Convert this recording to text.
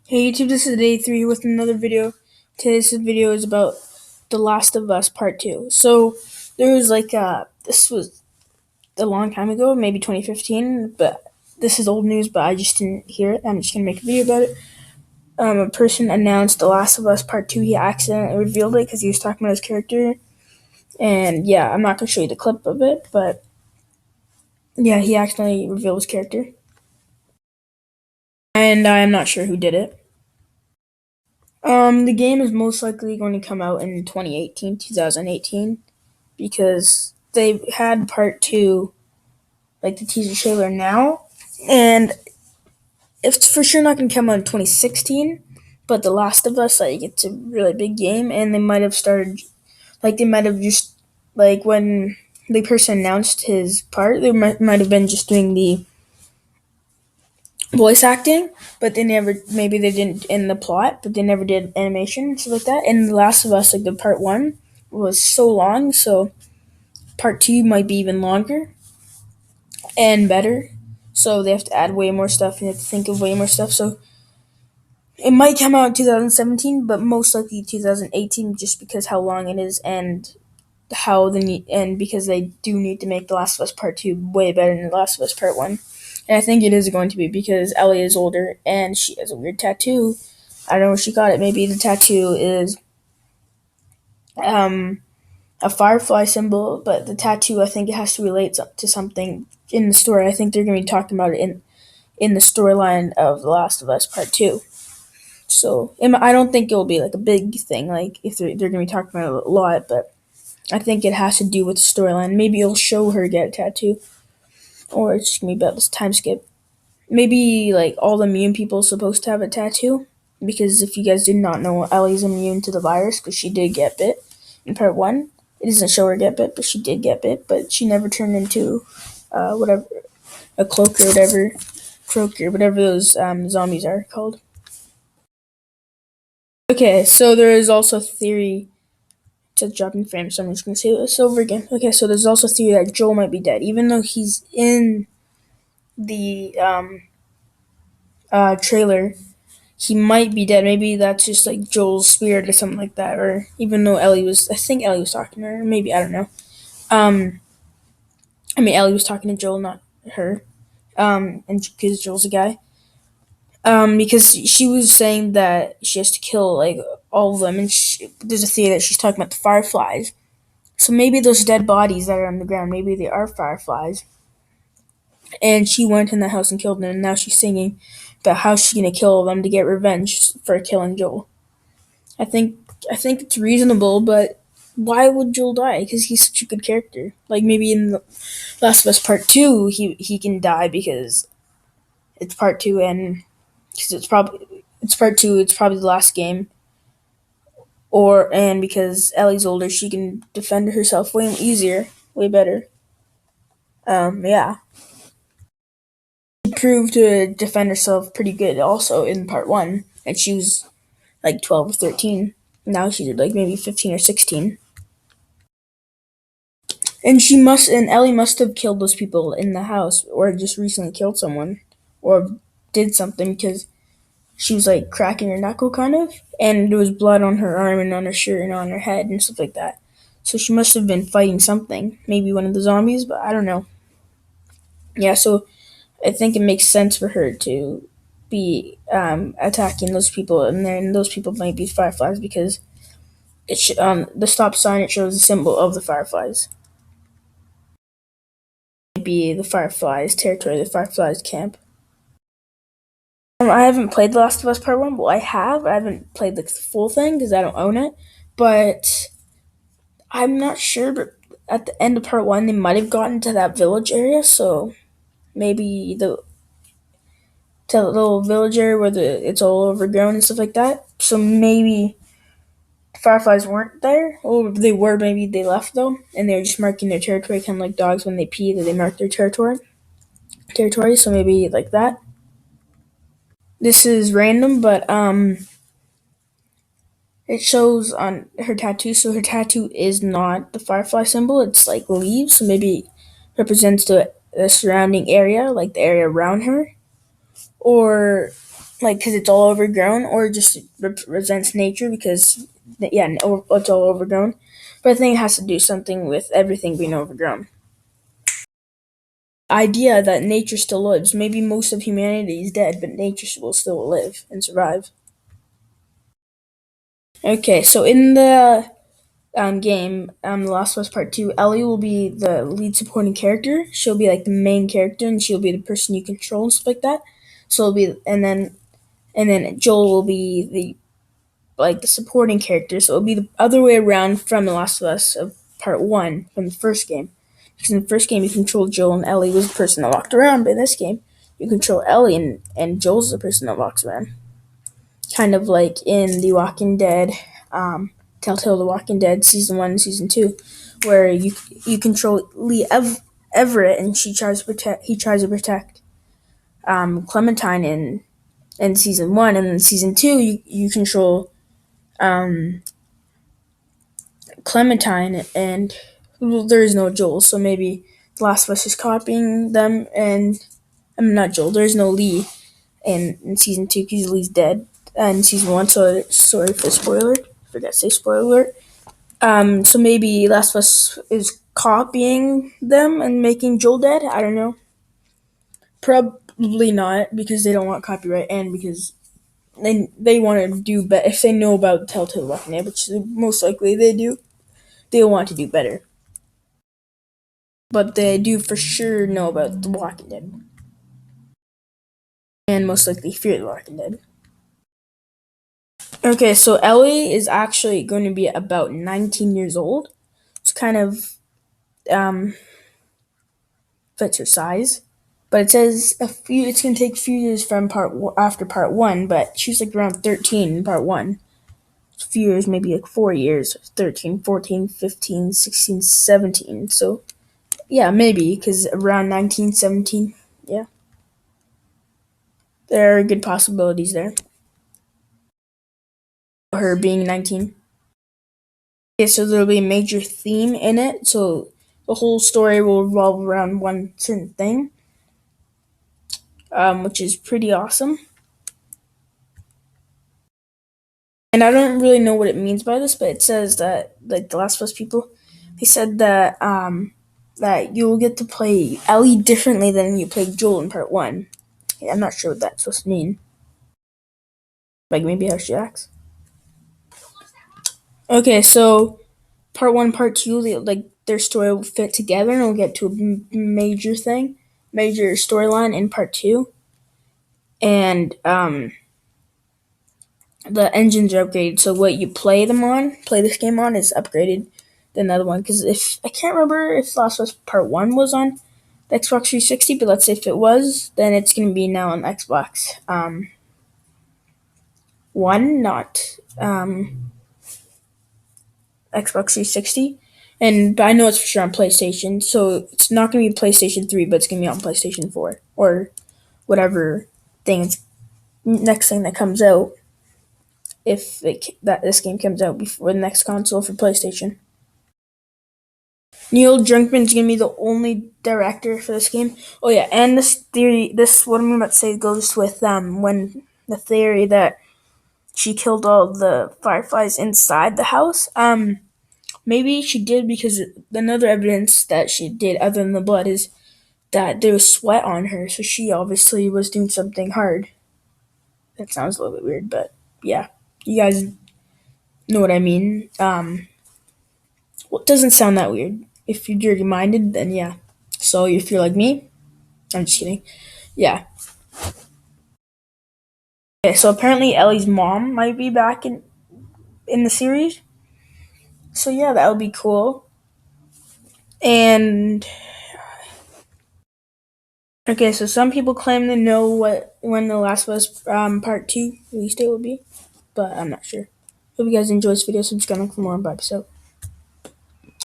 Hey YouTube, this is day 3 with another video. Today's video is about The Last of Us Part 2. So, there was this was a long time ago, maybe 2015, but this is old news, but I just didn't hear it. I'm just going to make a video about it. A person announced The Last of Us Part 2. He accidentally revealed it because he was talking about his character. And yeah, I'm not going to show you the clip of it, but yeah, he accidentally revealed his character. And I'm not sure who did it. The game is most likely going to come out in 2018, because they had part two, like the teaser trailer now, and it's for sure not going to come out in 2016. But The Last of Us, like, it's a really big game, and they might have started, they might have just, when the person announced his part, they might have been just doing the voice acting, but they never, maybe they didn't in the plot, but they never did animation and stuff like that. And The Last of Us, like the part one, was so long, so part two might be even longer and better. So they have to add way more stuff and they have to think of way more stuff. So it might come out in 2017, but most likely 2018, just because how long it is and because they do need to make The Last of Us Part 2 way better than The Last of Us Part 1. And I think it is going to be because Ellie is older and she has a weird tattoo. I don't know where she got it. Maybe the tattoo is a firefly symbol, but the tattoo, I think it has to relate to something in the story. I think they're going to be talking about it in the storyline of The Last of Us Part 2. So I don't think it will be like a big thing, like if they're going to be talking about it a lot, but I think it has to do with the storyline. Maybe it'll show her get a tattoo, or it's just gonna be about this time skip. Maybe like all the immune people are supposed to have a tattoo, because if you guys did not know, Ellie's immune to the virus because she did get bit in part one. It doesn't show her get bit, but she did get bit. But she never turned into whatever, a cloak or whatever, croaker, whatever those zombies are called. Okay, so there is also theory to dropping frames, so I'm just gonna say this over again. Okay, so there's also theory that Joel might be dead, even though he's in the trailer. He might be dead. Maybe that's just like Joel's spirit or something like that. Or even though I think Ellie was talking to her. Maybe, I don't know. Um, Ellie was talking to Joel, not her. And because Joel's a guy. Because she was saying that she has to kill like all of them, and there's a theory that she's talking about the fireflies. So maybe those dead bodies that are on the ground, maybe they are fireflies. And she went in the house and killed them, and now she's singing about how she's gonna kill them to get revenge for killing Joel. I think I think it's reasonable, but why would Joel die? Because he's such a good character. Like maybe in the Last of Us Part Two, he can die because it's Part Two, and because it's Part Two, it's probably the last game. And because Ellie's older, she can defend herself way easier, way better. Yeah. She proved to defend herself pretty good also in part one, and she was like 12 or 13. Now she's like maybe 15 or 16. And Ellie must have killed those people in the house, or just recently killed someone, or did something, because she was like cracking her knuckle kind of, and there was blood on her arm and on her shirt and on her head and stuff like that. So she must have been fighting something, maybe one of the zombies, but I don't know. Yeah, so I think it makes sense for her to be attacking those people, and then those people might be fireflies because the stop sign, it shows the symbol of the fireflies. It might be the fireflies territory, the fireflies camp. I haven't played The Last of Us Part One. Well, I have. I haven't played the full thing because I don't own it, but I'm not sure. But at the end of Part One, they might have gotten to that village area, so maybe to the little village area where it's all overgrown and stuff like that. So maybe fireflies weren't there, or they were. Maybe they left though, and they were just marking their territory, kind of like dogs when they pee, that they mark their territory. Territory. So maybe like that. This is random, but it shows on her tattoo. So her tattoo is not the firefly symbol. It's like leaves. So maybe it represents the surrounding area, like the area around her, or like because it's all overgrown, or just represents nature because yeah, it's all overgrown. But I think it has to do something with everything being overgrown. Idea that nature still lives. Maybe most of humanity is dead, but nature will still live and survive. Okay, so in the game, The Last of Us Part Two, Ellie will be the lead supporting character. She'll be like the main character, and she'll be the person you control and stuff like that. So it'll be, and then Joel will be the supporting character. So it'll be the other way around from The Last of Us of Part One from the first game. Because in the first game you control Joel and Ellie was the person that walked around, but in this game you control Ellie and Joel's the person that walks around. Kind of like in The Walking Dead, TellTale The Walking Dead season 1 and season 2, where you control Lee Everett and he tries to protect Clementine in season 1, and in season 2 you control um, Clementine, and well, there is no Joel, so maybe The Last of Us is copying them, and I'm not Joel. There is no Lee in season 2 because Lee's dead in season 1. So sorry for spoiler. I forgot to say spoiler alert. So maybe Last of Us is copying them and making Joel dead. I don't know. Probably not because they don't want copyright and because they want to do better. If they know about Telltale Walking Dead, which most likely they do, they want to do better. But they do for sure know about The Walking Dead and most likely fear The Walking Dead. Okay, so Ellie is actually going to be about 19 years old. It's kind of um, fits her size. But it says it's gonna take a few years from after part one. But she's like around 13 in part one. A few years, maybe like 4 years, 13, 14, 15, 16, 17. So yeah, maybe because around 19, 17. Yeah, there are good possibilities there. Her being 19. Okay, so there'll be a major theme in it. So the whole story will revolve around one certain thing, which is pretty awesome. And I don't really know what it means by this, but it says that like the Last of Us people, they said that you'll get to play Ellie differently than you played Joel in part one. Yeah, I'm not sure what that's supposed to mean. Like maybe how she acts. Okay, so part one, part two, like their story will fit together, and we'll get to a major thing, major storyline in part two, and the engines are upgraded. So what you play this game on, is upgraded than the other one. Because if I can't remember if Last of Us Part One was on the Xbox 360, but let's say if it was, then it's going to be now on Xbox One, not Xbox 360. But I know it's for sure on PlayStation, so it's not going to be PlayStation 3, but it's going to be on PlayStation 4 or whatever next thing that comes out. If this game comes out before the next console for PlayStation. Neil Druckmann's gonna be the only director for this game. Oh yeah, and this what I'm about to say goes with when the theory that she killed all the fireflies inside the house. Maybe she did because another evidence that she did, other than the blood, is that there was sweat on her. So she obviously was doing something hard. That sounds a little bit weird, but yeah, you guys know what I mean. Well, it doesn't sound that weird. If you're dirty minded, then yeah. So if you're like me, I'm just kidding. Yeah. Okay, so apparently Ellie's mom might be back in the series. So yeah, that would be cool. And okay, so some people claim to know when The Last of Us Part 2 release date will be, but I'm not sure. Hope you guys enjoyed this video. Subscribe for more. Bye. So.